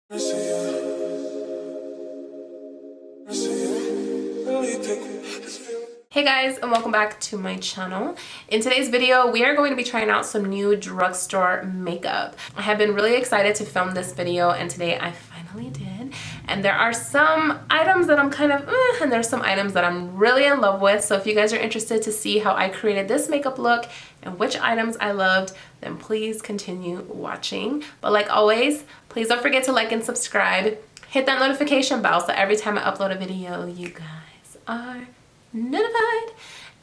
Hey guys, and welcome back to my channel. In today's video, we are going to be trying out some new drugstore makeup. I have been really excited to film this video, and today I finally did. And there are some items that I'm kind of and there's some items that I'm really in love with. So if you guys are interested to see how I created this makeup look and which items I loved, then please continue watching. But like always, please don't forget to like and subscribe. Hit that notification bell so every time I upload a video, you guys are notified.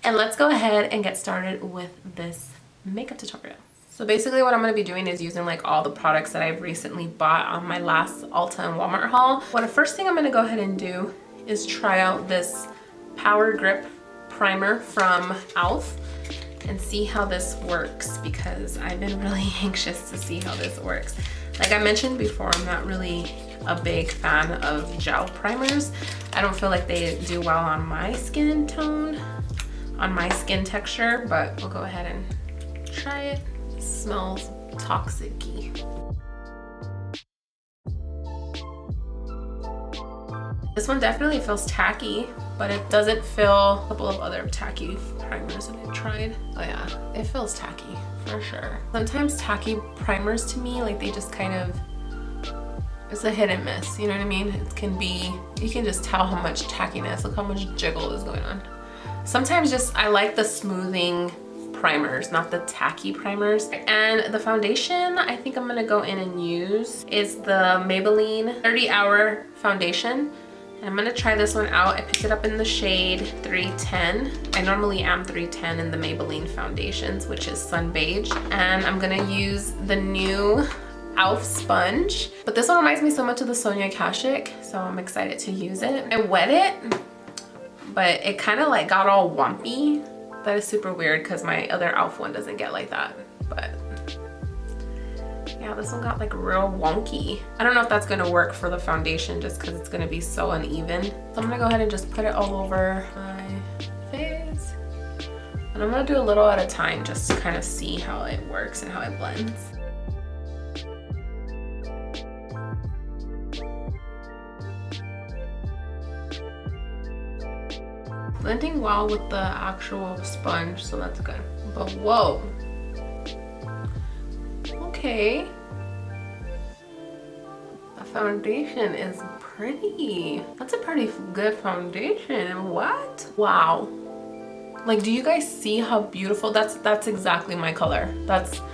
And let's go ahead and get started with this makeup tutorial. So basically what I'm going to be doing is using like all the products that I've recently bought on my last Ulta and Walmart haul. Well, the first thing I'm going to go ahead and do is try out this Power Grip primer from e.l.f. and see how this works, because I've been really anxious to see how this works. Like I mentioned before, I'm not really a big fan of gel primers. I don't feel like they do well on my skin tone, on my skin texture, but we'll go ahead and try it. It smells toxic-y. This one definitely feels tacky, but it doesn't feel a couple of other tacky primers that I've tried. Oh yeah, it feels tacky for sure. Sometimes tacky primers to me, like they just kind of, it's a hit and miss, you know what I mean? It can be, you can just tell how much tackiness, look how much jiggle is going on. Sometimes just, I like the smoothing primers, not the tacky primers. And the foundation I think I'm gonna go in and use is the Maybelline 30-Hour Foundation. And I'm gonna try this one out. I picked it up in the shade 310. I normally am 310 in the Maybelline foundations, which is Sun Beige. And I'm gonna use the new e.l.f. sponge. But this one reminds me so much of the Sonia Kashuk, so I'm excited to use it. I wet it, but it kind of like got all wumpy. That is super weird because my other e.l.f. one doesn't get like that. But yeah, this one got like real wonky. I don't know if that's gonna work for the foundation just because it's gonna be so uneven. So I'm gonna go ahead and just put it all over my face. And I'm gonna do a little at a time just to kind of see how it works and how it blends. Blending well with the actual sponge, so that's good. But whoa. Okay. The foundation is pretty. That's a pretty good foundation. What? Wow. Like, do you guys see how beautiful? That's exactly my color.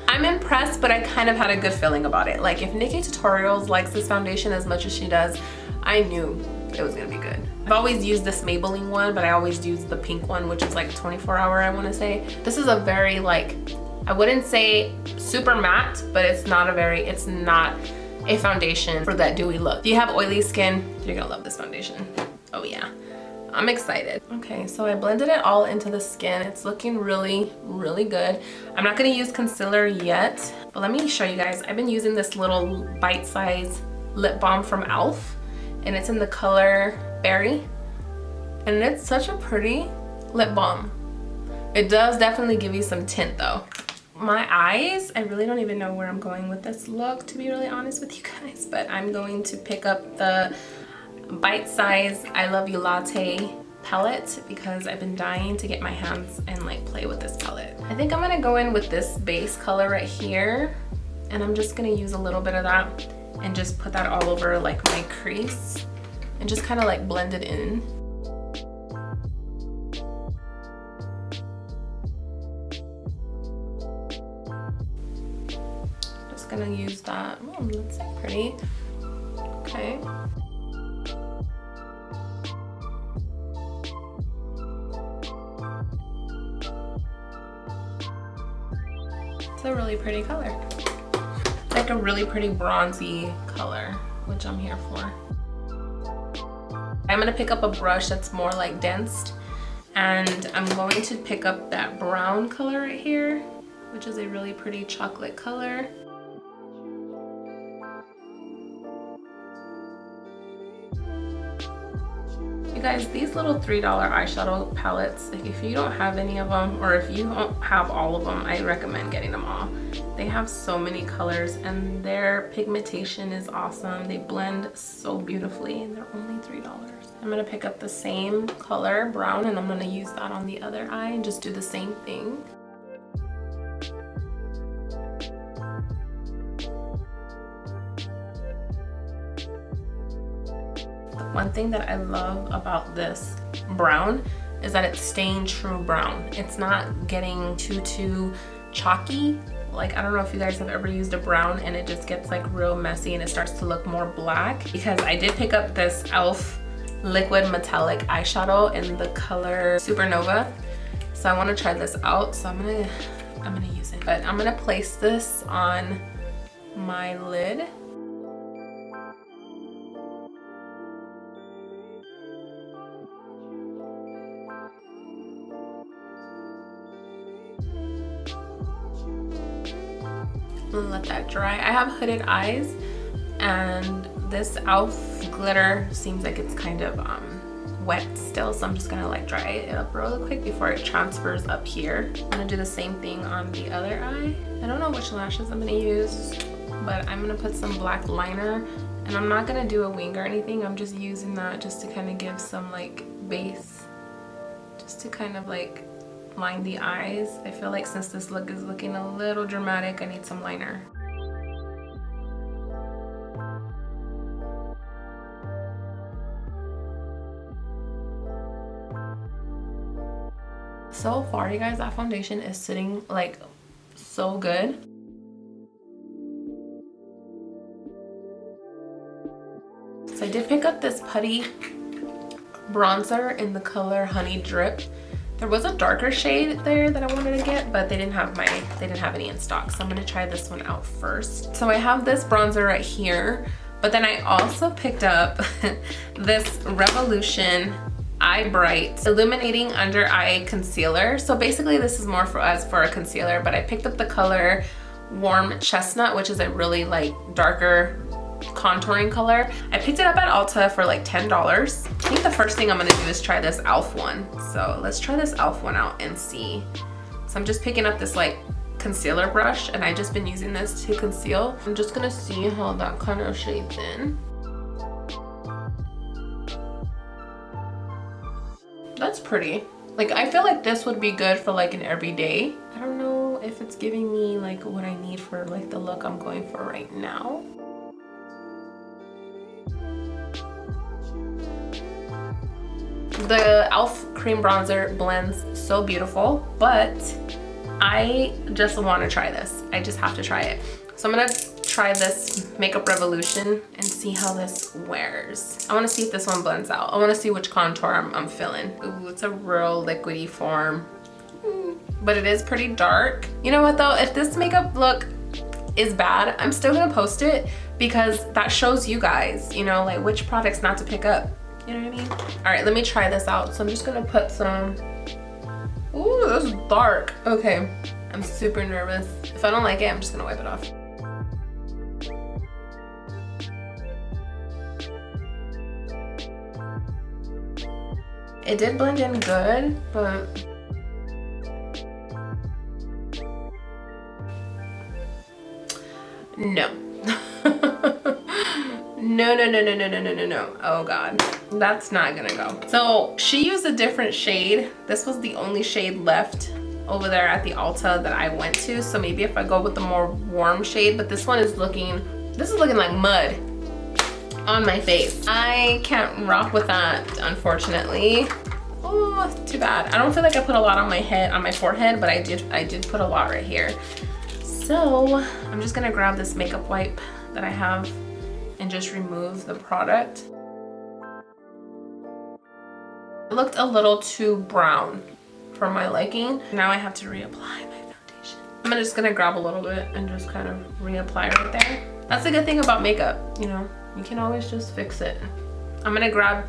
I'm impressed, but I kind of had a good feeling about it. Like, if Nikki Tutorials likes this foundation as much as she does, I knew it was gonna be good. I've always used this Maybelline one, but I always use the pink one, which is like 24-hour, I wanna say. This is a very like, I wouldn't say super matte, but it's not a foundation for that dewy look. If you have oily skin, you're gonna love this foundation. Oh yeah, I'm excited. Okay, so I blended it all into the skin. It's looking really, really good. I'm not gonna use concealer yet, but let me show you guys. I've been using this little bite-sized lip balm from e.l.f. and it's in the color Berry. And it's such a pretty lip balm. It does definitely give you some tint though. My eyes, I really don't even know where I'm going with this look, to be really honest with you guys, but I'm going to pick up the Bite Size I Love You Latte palette because I've been dying to get my hands and like play with this palette. I think I'm gonna go in with this base color right here, and I'm just gonna use a little bit of that and just put that all over like my crease and just kind of like blend it in. Just gonna use that. Oh, that's pretty. Okay. It's a really pretty color. Like a really pretty bronzy color, which I'm here for. I'm gonna pick up a brush that's more like dense, and I'm going to pick up that brown color right here, which is a really pretty chocolate color. You You guys, these little $3 eyeshadow palettes, like if you don't have any of them, or if you don't have all of them, I recommend getting them all. They have so many colors and their pigmentation is awesome. They blend so beautifully and they're only $3. I'm gonna pick up the same color, brown, and I'm gonna use that on the other eye and just do the same thing. One thing that I love about this brown is that it's staying true brown. It's not getting too chalky. Like, I don't know if you guys have ever used a brown and it just gets like real messy and it starts to look more black. Because I did pick up this e.l.f. liquid metallic eyeshadow in the color Supernova. So I want to try this out. So I'm gonna use it. But I'm gonna place this on my lid. Let that dry. I have hooded eyes and this e.l.f. glitter seems like it's kind of wet still, so I'm just gonna like dry it up really quick before it transfers up here. I'm gonna do the same thing on the other eye. I don't know which lashes I'm gonna use, but I'm gonna put some black liner, and I'm not gonna do a wing or anything. I'm just using that just to kind of give some like base, just to kind of like line the eyes. I feel like since this look is looking a little dramatic, I need some liner. So far, you guys, that foundation is sitting like so good. So I did pick up this putty bronzer in the color Honey Drip. There was a darker shade there that I wanted to get, but they didn't have any in stock. So I'm gonna try this one out first. So I have this bronzer right here, but then I also picked up this Revolution Eye Bright Illuminating Under Eye Concealer. So basically this is more for us for a concealer, but I picked up the color Warm Chestnut, which is a really like darker contouring color. I picked it up at Ulta for like $10. I think the first thing I'm gonna do is try this e.l.f. one. So let's try this e.l.f. one out and see. So I'm just picking up this like concealer brush, and I've just been using this to conceal. I'm just gonna see how that kind of shades in. That's pretty. Like, I feel like this would be good for like an everyday. I don't know if it's giving me like what I need for like the look I'm going for right now. The e.l.f. cream bronzer blends so beautiful, but I just want to try this. I just have to try it. So I'm gonna try this Makeup Revolution and see how this wears. I want to see if this one blends out. I want to see which contour I'm feeling. Ooh, it's a real liquidy form, but it is pretty dark. You know what though? If this makeup look is bad, I'm still gonna post it because that shows you guys, you know, like which products not to pick up. You know what I mean? All right, let me try this out. So I'm just gonna put some, ooh, this is dark. Okay, I'm super nervous. If I don't like it, I'm just gonna wipe it off. It did blend in good, but no. No. Oh God, that's not gonna go. So she used a different shade. This was the only shade left over there at the Ulta that I went to. So maybe if I go with the more warm shade, but this is looking like mud on my face. I can't rock with that, unfortunately. Oh, too bad. I don't feel like I put a lot on my head, on my forehead, but I did put a lot right here. So I'm just gonna grab this makeup wipe that I have and just remove the product. It looked a little too brown for my liking. Now I have to reapply my foundation. I'm just gonna grab a little bit and just kind of reapply right there. That's the good thing about makeup, you know, you can always just fix it. I'm gonna grab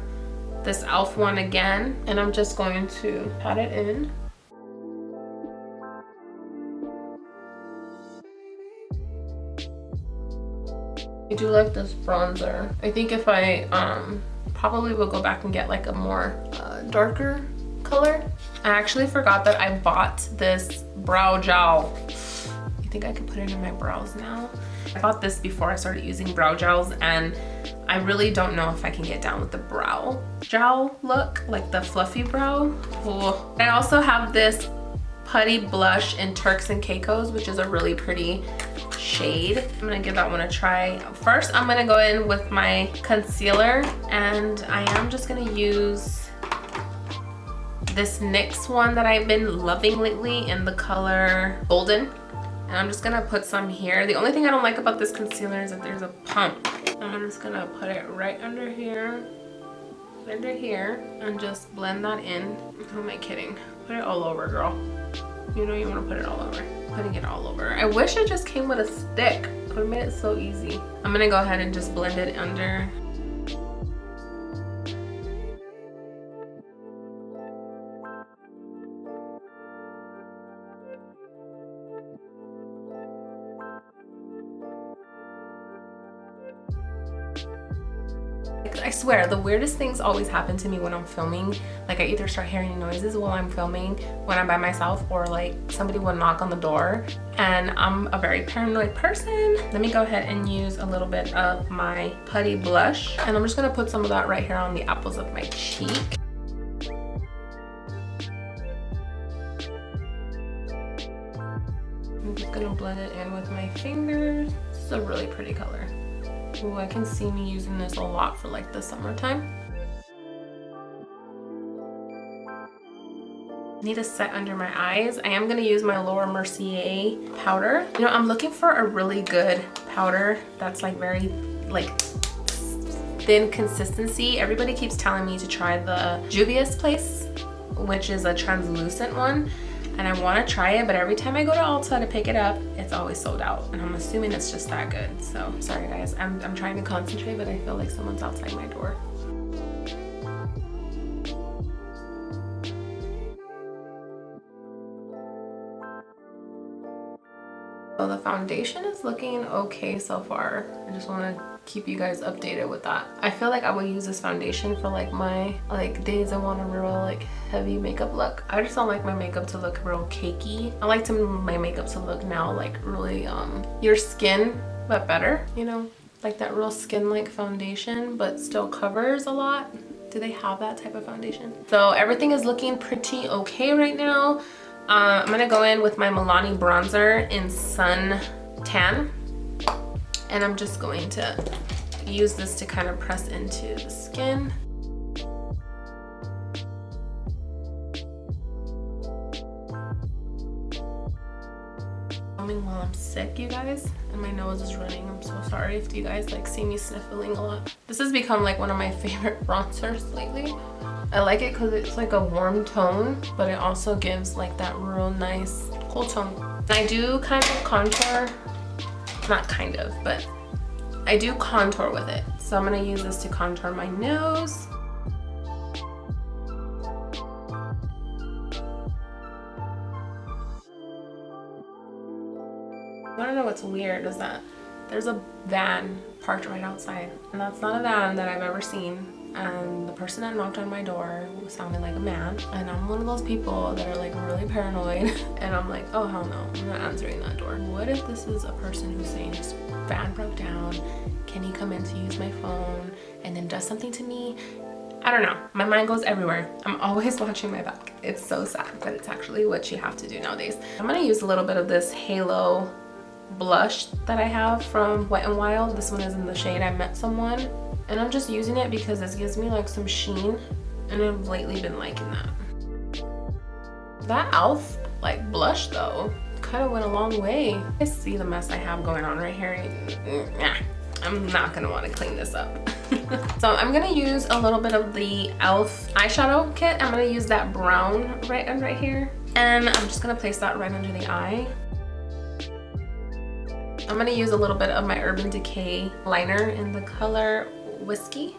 this e.l.f. one again, and I'm just going to pat it in. I do like this bronzer. I think if I probably will go back and get like a more darker color. I actually forgot that I bought this brow gel. You think I could put it in my brows now? I bought this before I started using brow gels, and I really don't know if I can get down with the brow gel look, like the fluffy brow. Ooh. I also have this putty blush in Turks and Caicos, which is a really pretty shade. I'm gonna give that one a try. First, I'm gonna go in with my concealer, and I am just gonna use this NYX one that I've been loving lately in the color Golden. And I'm just gonna put some here. The only thing I don't like about this concealer is that there's a pump. I'm just gonna put it right under here, and just blend that in. Who am I kidding? Put it all over, girl. You know you wanna put it all over. Putting it all over. I wish it just came with a stick. It would've made it so easy. I'm gonna go ahead and just blend it under. I swear, the weirdest things always happen to me when I'm filming. Like, I either start hearing noises while I'm filming when I'm by myself, or like somebody will knock on the door, and I'm a very paranoid person. Let me go ahead and use a little bit of my putty blush, and I'm just gonna put some of that right here on the apples of my cheek. I'm just gonna blend it in with my fingers. This is a really pretty color. Ooh, I can see me using this a lot for like the summertime. Need a set under my eyes. I am gonna use my Laura Mercier powder. You know, I'm looking for a really good powder that's like very like thin consistency. Everybody keeps telling me to try the Juvia's Place, which is a translucent one. And I want to try it, but every time I go to Ulta to pick it up, it's always sold out, and I'm assuming it's just that good. So sorry guys, I'm trying to concentrate, but I feel like someone's outside my door. So the foundation is looking okay so far. I just want to keep you guys updated with that. I feel like I will use this foundation for like my days I want a real like heavy makeup look. I just don't like my makeup to look real cakey. I like my makeup to look now like really your skin, but better, you know, like that real skin like foundation, but still covers a lot. Do they have that type of foundation? So everything is looking pretty okay right now. I'm gonna go in with my Milani bronzer in Sun Tan, and I'm just going to use this to kind of press into the skin. Filming while I'm sick, you guys, and my nose is running. I'm so sorry if you guys like see me sniffling a lot. This has become like one of my favorite bronzers lately. I like it because it's like a warm tone, but it also gives like that real nice cool tone. I do kind of contour, not kind of, but I do contour with it. So I'm gonna use this to contour my nose. I wanna know what's weird is that there's a van parked right outside, and that's not a van that I've ever seen. And the person that knocked on my door sounded like a man, and I'm one of those people that are like really paranoid, and I'm like, oh hell no, I'm not answering that door. What if this is a person who's saying his van broke down, can he come in to use my phone, and then does something to me? I don't know, my mind goes everywhere. I'm always watching my back. It's so sad, but it's actually what you have to do nowadays. I'm gonna use a little bit of this Halo blush that I have from Wet n Wild. This one is in the shade I Met Someone. And I'm just using it because this gives me like some sheen, and I've lately been liking that. That e.l.f. like blush though kind of went a long way. I see the mess I have going on right here. I'm not gonna want to clean this up. So I'm gonna use a little bit of the e.l.f. eyeshadow kit. I'm gonna use that brown right here, and I'm just gonna place that right under the eye. I'm gonna use a little bit of my Urban Decay liner in the color Whiskey.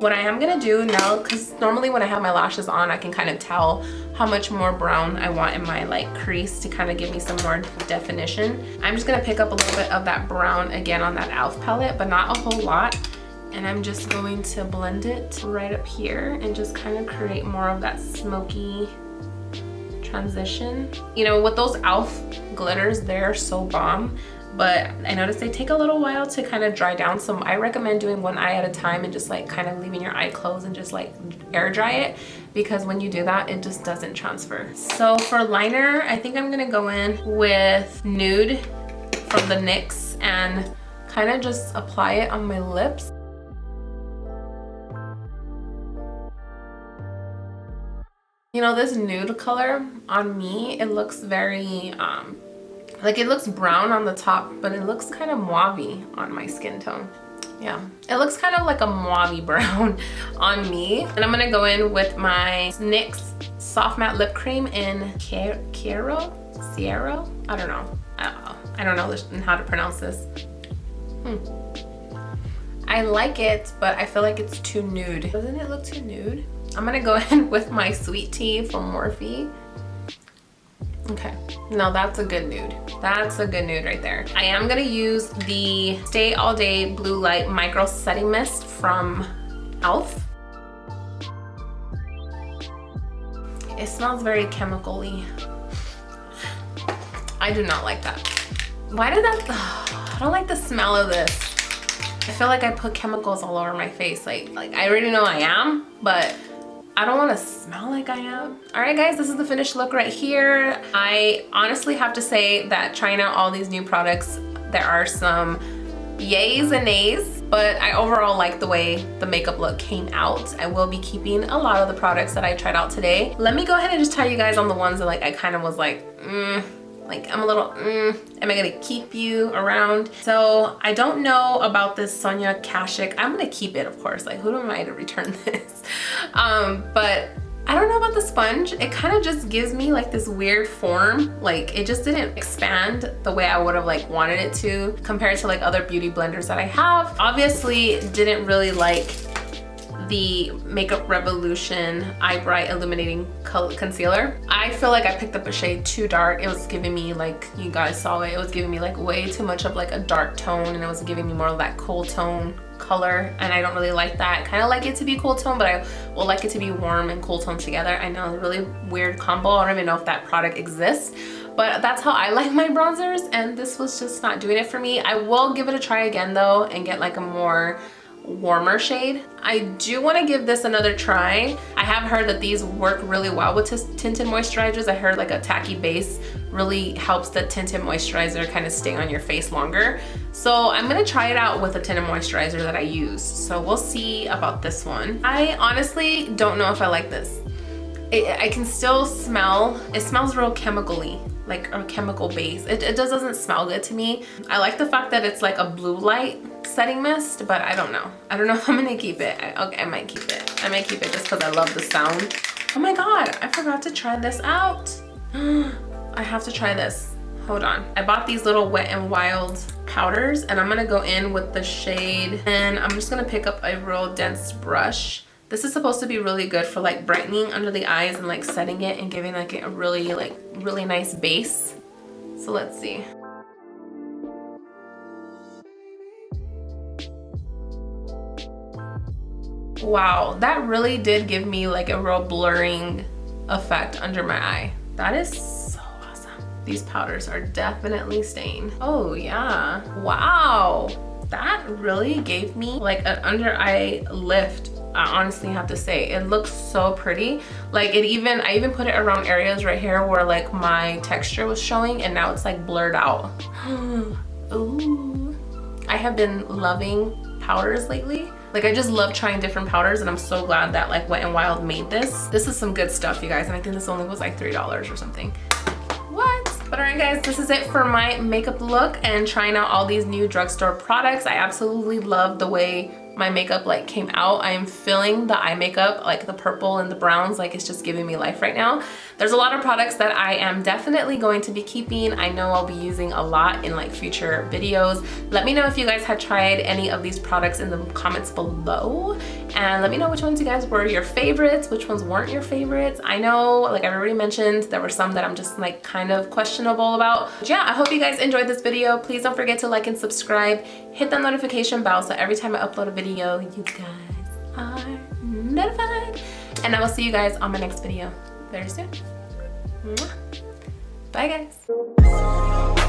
What I am gonna do now, because normally when I have my lashes on, I can kind of tell how much more brown I want in my like crease to kind of give me some more definition. I'm just gonna pick up a little bit of that brown again on that e.l.f. palette, but not a whole lot. And I'm just going to blend it right up here and just kind of create more of that smoky transition. You know, with those e.l.f. glitters, they're so bomb, but I noticed they take a little while to kind of dry down. So I recommend doing one eye at a time and just like kind of leaving your eye closed and just like air dry it, because when you do that, it just doesn't transfer. So for liner, I think I'm gonna go in with Nude from the NYX and kind of just apply it on my lips. You know, this nude color on me, it looks very, like it looks brown on the top, but it looks kind of mauve-y on my skin tone. Yeah, it looks kind of like a mauve brown on me. And I'm gonna go in with my NYX Soft Matte Lip Cream in Sierra? I don't know. I don't know how to pronounce this. I like it, but I feel like it's too nude. Doesn't it look too nude? I'm gonna go in with my Sweet Tea from Morphe. Okay, no, that's a good nude. That's a good nude right there. I am gonna use the Stay All Day Blue Light Micro Setting Mist from e.l.f. It smells very chemical-y. I do not like that. Why did that, I don't like the smell of this. I feel like I put chemicals all over my face. Like I already know I am, but I don't want to smell like I am. All right, guys, this is the finished look right here. I honestly have to say that trying out all these new products, there are some yays and nays, but I overall like the way the makeup look came out. I will be keeping a lot of the products that I tried out today. Let me go ahead and just tell you guys on the ones that like I kind of was like, I'm a little, am I gonna keep you around? So I don't know about this Sonia Kashuk. I'm gonna keep it, of course. Like, who am I to return this? But I don't know about the sponge. It kind of just gives me like this weird form. Like it just didn't expand the way I would have like wanted it to compared to like other beauty blenders that I have. Obviously didn't really like the Makeup Revolution Eye Bright Illuminating Concealer. I feel like I picked up a shade too dark. It was giving me, like you guys saw it, it was giving me like way too much of like a dark tone, and it was giving me more of that cool tone color, and I don't really like that. Kind of like it to be cool tone, but I will like it to be warm and cool tone together. I know, a really weird combo. I don't even know if that product exists, but that's how I like my bronzers, and this was just not doing it for me. I will give it a try again though and get like a more warmer shade. I do want to give this another try. I have heard that these work really well with tinted moisturizers. I heard like a tacky base really helps the tinted moisturizer kind of stay on your face longer. So I'm gonna try it out with a tinted moisturizer that I use. So we'll see about this one. I honestly don't know if I like this. I can still smell, it smells real chemical-y, like a chemical base. It just doesn't smell good to me. I like the fact that it's like a blue light setting mist, but I don't know. I don't know if I'm gonna keep it. Okay, I might keep it. I might keep it just because I love the sound. Oh my God, I forgot to try this out. I have to try this. Hold on. I bought these little Wet n Wild powders, and I'm gonna go in with the shade, and I'm just gonna pick up a real dense brush. This is supposed to be really good for like brightening under the eyes and like setting it and giving like a really nice base. So let's see. Wow, that really did give me like a real blurring effect under my eye. That is so awesome. These powders are definitely staying. Oh yeah, wow. That really gave me like an under eye lift. I honestly have to say, it looks so pretty. Like I even put it around areas right here where like my texture was showing, and now it's like blurred out. Ooh. I have been loving powders lately. Like I just love trying different powders, and I'm so glad that like Wet n Wild made this. This is some good stuff, you guys, and I think this only was like $3 or something. What? But alright guys, this is it for my makeup look and trying out all these new drugstore products. I absolutely love the way my makeup like came out. I am feeling the eye makeup, like the purple and the browns, like it's just giving me life right now. There's a lot of products that I am definitely going to be keeping. I know I'll be using a lot in like future videos. Let me know if you guys had tried any of these products in the comments below, and let me know which ones you guys were your favorites, which ones weren't your favorites. I know, like I've already mentioned, there were some that I'm just like kind of questionable about. But yeah, I hope you guys enjoyed this video. Please don't forget to like and subscribe. Hit that notification bell so every time I upload a video, you guys are notified. And I will see you guys on my next video very soon. Mwah. Bye guys.